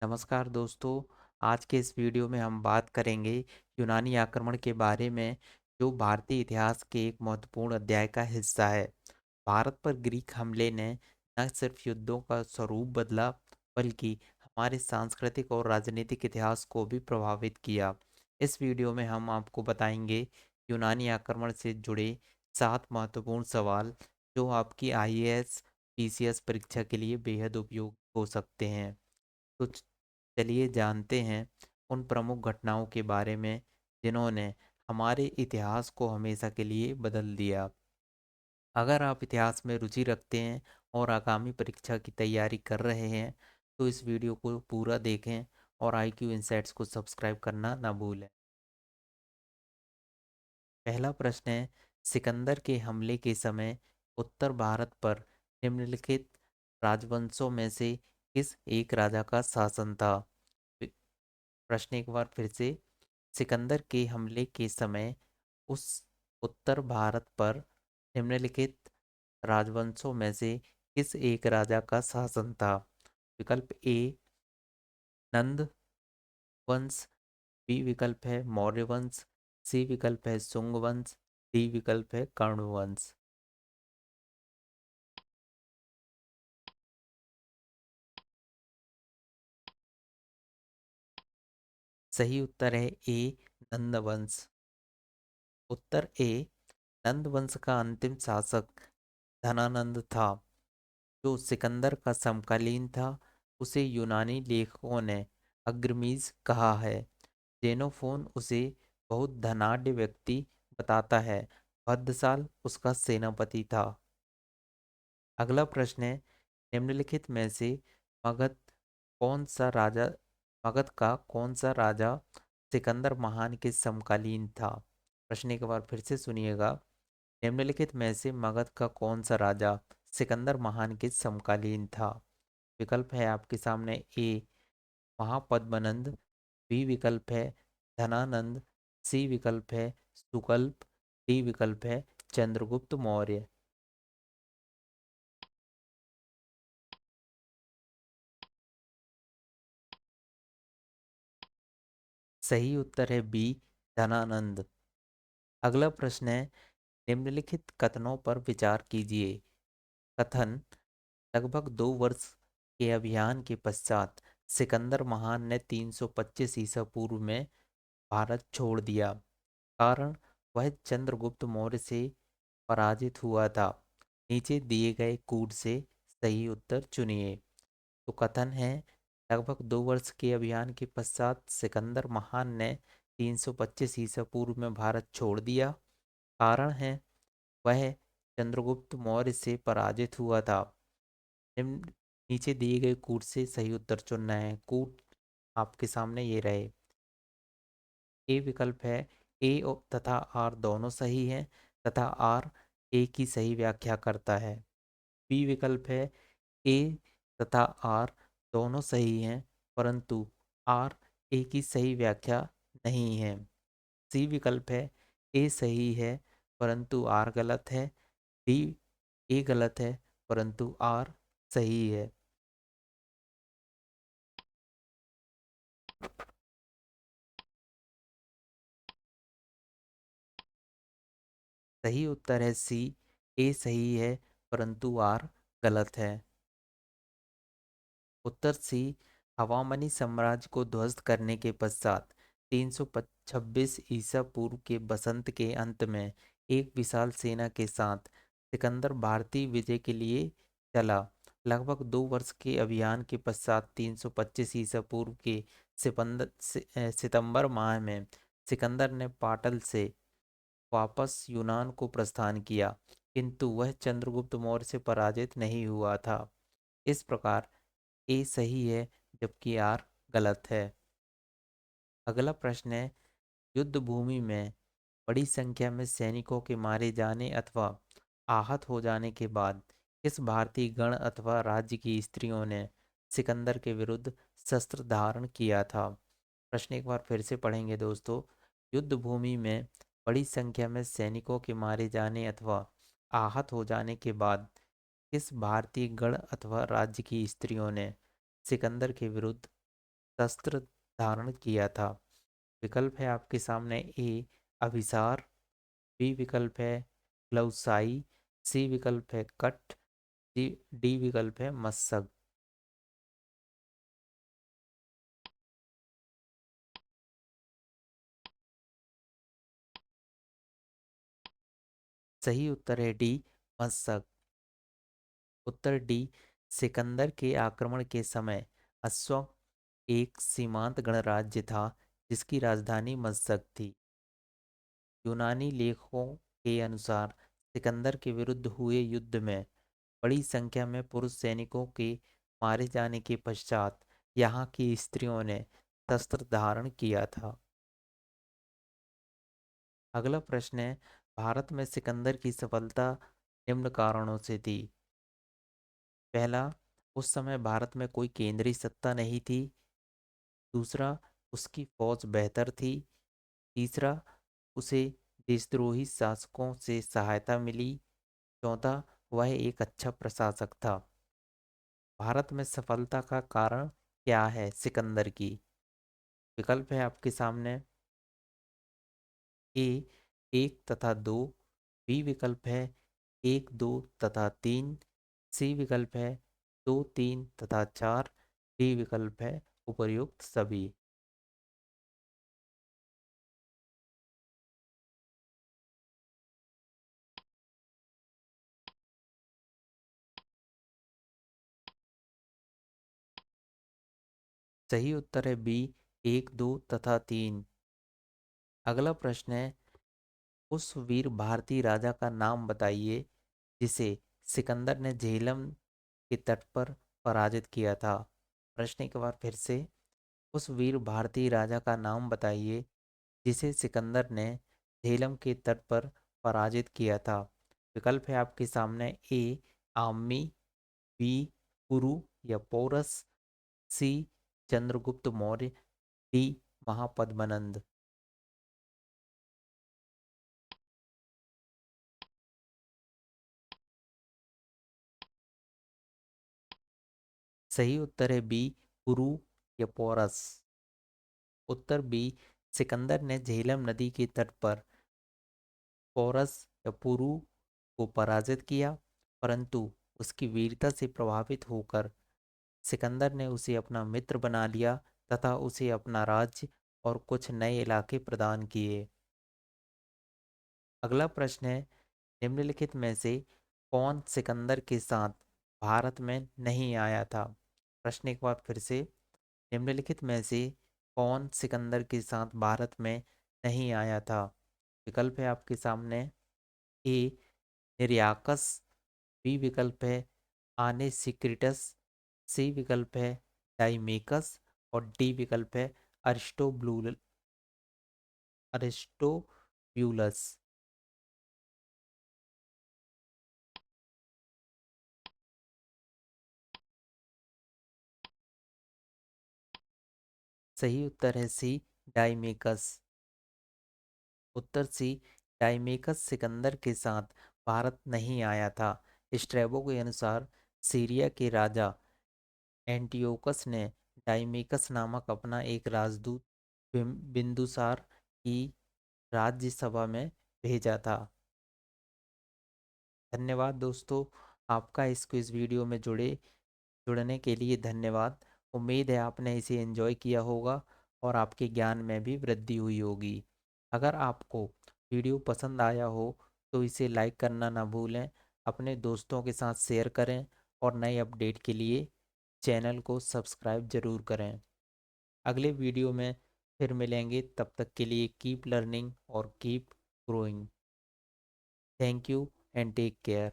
नमस्कार दोस्तों। आज के इस वीडियो में हम बात करेंगे यूनानी आक्रमण के बारे में, जो भारतीय इतिहास के एक महत्वपूर्ण अध्याय का हिस्सा है। भारत पर ग्रीक हमले ने न सिर्फ युद्धों का स्वरूप बदला, बल्कि हमारे सांस्कृतिक और राजनीतिक इतिहास को भी प्रभावित किया। इस वीडियो में हम आपको बताएंगे यूनानी आक्रमण से जुड़े 7 महत्वपूर्ण सवाल, जो आपकी आईएएस पीसीएस परीक्षा के लिए बेहद उपयोगी हो सकते हैं। तो चलिए जानते हैं उन प्रमुख घटनाओं के बारे में जिन्होंने हमारे इतिहास को हमेशा के लिए बदल दिया। अगर आप इतिहास में रुचि रखते हैं और आगामी परीक्षा की तैयारी कर रहे हैं, तो इस वीडियो को पूरा देखें और आईक्यू इनसाइट्स को सब्सक्राइब करना ना भूलें। पहला प्रश्न है, सिकंदर के हमले के समय उत्तर भारत पर निम्नलिखित राजवंशों में से किस एक राजा का शासन था? प्रश्न एक बार फिर से। सिकंदर के हमले के समय उस उत्तर भारत पर निम्नलिखित राजवंशों में से किस एक राजा का शासन था? विकल्प ए नंद वंश, बी विकल्प है मौर्य वंश, सी विकल्प है सुंग वंश, डी विकल्प है कर्ण वंश। सही उत्तर है ए नंद वंश। उत्तर ए नंद वंश का अंतिम शासक धनानंद था, जो सिकंदर का समकालीन था। उसे यूनानी लेखकों ने अग्रमीज कहा है। जेनोफोन उसे बहुत धनाढ़ व्यक्ति बताता है। भद्दसाल उसका सेनापति था। अगला प्रश्न है, निम्नलिखित में से मगध कौन सा राजा मगध का कौन सा राजा सिकंदर महान के समकालीन था? प्रश्न एक बार फिर से सुनिएगा। निम्नलिखित में से मगध का कौन सा राजा सिकंदर महान के समकालीन था? विकल्प है आपके सामने ए महापद्मनंद, बी विकल्प है धनानंद, सी विकल्प है सुकल्प, डी विकल्प है चंद्रगुप्त मौर्य। सही उत्तर है बी धनानंद। अगला प्रश्न है, निम्नलिखित कथनों पर विचार कीजिए। कथन, लगभग 2 वर्ष के अभियान के पश्चात सिकंदर महान ने 325 ईसा पूर्व में भारत छोड़ दिया। कारण, वह चंद्रगुप्त मौर्य से पराजित हुआ था। नीचे दिए गए कूट से सही उत्तर चुनिए। तो कथन है, लगभग 2 वर्ष के अभियान के पश्चात सिकंदर महान ने 325 ईसा पूर्व में भारत छोड़ दिया। कारण है, वह चंद्रगुप्त मौर्य से पराजित हुआ था। निम्न नीचे दिए गए कूट से सही उत्तर चुनना है। कूट आपके सामने ये रहे। ए विकल्प है तथा आर दोनों सही हैं, तथा आर ए की सही व्याख्या करता है। बी विकल्प है ए तथा आर दोनों सही हैं, परंतु आर ए की सही व्याख्या नहीं है। सी विकल्प है ए सही है परंतु आर गलत है। डी ए गलत है परंतु आर सही है। सही उत्तर है सी, ए सही है परंतु आर गलत है। उत्तर सी, हवामनी साम्राज्य को ध्वस्त करने के पश्चात 326 ईसा पूर्व के बसंत के अंत में एक विशाल सेना के साथ सिकंदर भारतीय विजय के लिए चला। लगभग 2 वर्ष के अभियान के पश्चात 325 ईसा पूर्व के सितंबर माह में सिकंदर ने पाटल से वापस यूनान को प्रस्थान किया, किंतु वह चंद्रगुप्त मौर्य से पराजित नहीं हुआ था। इस प्रकार ए सही है जबकि आर गलत है। अगला प्रश्न है, युद्ध भूमि में बड़ी संख्या में सैनिकों के मारे जाने अथवा आहत हो जाने के बाद किस भारतीय गण अथवा राज्य की स्त्रियों ने सिकंदर के विरुद्ध शस्त्र धारण किया था? प्रश्न एक बार फिर से पढ़ेंगे दोस्तों। युद्ध भूमि में बड़ी संख्या में सैनिकों के मारे जाने अथवा आहत हो जाने के बाद किस भारतीय गण अथवा राज्य की स्त्रियों ने सिकंदर के विरुद्ध शस्त्र धारण किया था? विकल्प है आपके सामने ए अभिसार, बी विकल्प है ग्लौसाई, सी विकल्प है कट, डी विकल्प है मस्सक। सही उत्तर है डी मस्सक। उत्तर डी, सिकंदर के आक्रमण के समय अस्सक एक सीमांत गणराज्य था जिसकी राजधानी मस्सक थी। यूनानी लेखकों के अनुसार सिकंदर के विरुद्ध हुए युद्ध में बड़ी संख्या में पुरुष सैनिकों के मारे जाने के पश्चात यहाँ की स्त्रियों ने शस्त्र धारण किया था। अगला प्रश्न है, भारत में सिकंदर की सफलता निम्न कारणों से थी। पहला, उस समय भारत में कोई केंद्रीय सत्ता नहीं थी। दूसरा, उसकी फौज बेहतर थी। तीसरा, उसे देशद्रोही शासकों से सहायता मिली। चौथा, वह एक अच्छा प्रशासक था। भारत में सफलता का कारण क्या है सिकंदर की? विकल्प है आपके सामने ए एक तथा दो, बी विकल्प है एक दो तथा तीन, सी विकल्प है दो तीन तथा चार, डी विकल्प है उपर्युक्त सभी। सही उत्तर है बी एक दो तथा तीन। अगला प्रश्न है, उस वीर भारतीय राजा का नाम बताइए जिसे सिकंदर ने झेलम के तट पर पराजित किया था। प्रश्न एक बार फिर से, उस वीर भारतीय राजा का नाम बताइए जिसे सिकंदर ने झेलम के तट पर पराजित किया था। विकल्प है आपके सामने ए आम्मी, बी कुरु या पौरस, सी चंद्रगुप्त मौर्य, डी महापद्मनंद। सही उत्तर है बी कुरु या पौरस। उत्तर बी, सिकंदर ने झेलम नदी के तट पर पौरस या पुरु को पराजित किया, परंतु उसकी वीरता से प्रभावित होकर सिकंदर ने उसे अपना मित्र बना लिया तथा उसे अपना राज्य और कुछ नए इलाके प्रदान किए। अगला प्रश्न है, निम्नलिखित में से कौन सिकंदर के साथ भारत में नहीं आया था? प्रश्न एक बार फिर से, निम्नलिखित में से कौन सिकंदर के साथ भारत में नहीं आया था? विकल्प है आपके सामने ए निरियाकस, बी विकल्प है आने सिक्रिटस, सी विकल्प है डाइमेकस और डी विकल्प है अरिस्टोब्लूल अरिस्टोब्यूलस। सही उत्तर है सी डाइमेकस। उत्तर सी डाइमेकस सिकंदर के साथ भारत नहीं आया था। स्ट्रैबो के अनुसार सीरिया के राजा एंटियोकस ने डाइमेकस नामक अपना एक राजदूत बिंदुसार की राज्यसभा में भेजा था। धन्यवाद दोस्तों, आपका इस क्विज वीडियो में जुड़ने के लिए धन्यवाद। उम्मीद है आपने इसे एंजॉय किया होगा और आपके ज्ञान में भी वृद्धि हुई होगी। अगर आपको वीडियो पसंद आया हो तो इसे लाइक करना ना भूलें, अपने दोस्तों के साथ शेयर करें और नए अपडेट के लिए चैनल को सब्सक्राइब जरूर करें। अगले वीडियो में फिर मिलेंगे, तब तक के लिए कीप लर्निंग और keep growing. Thank you and take care.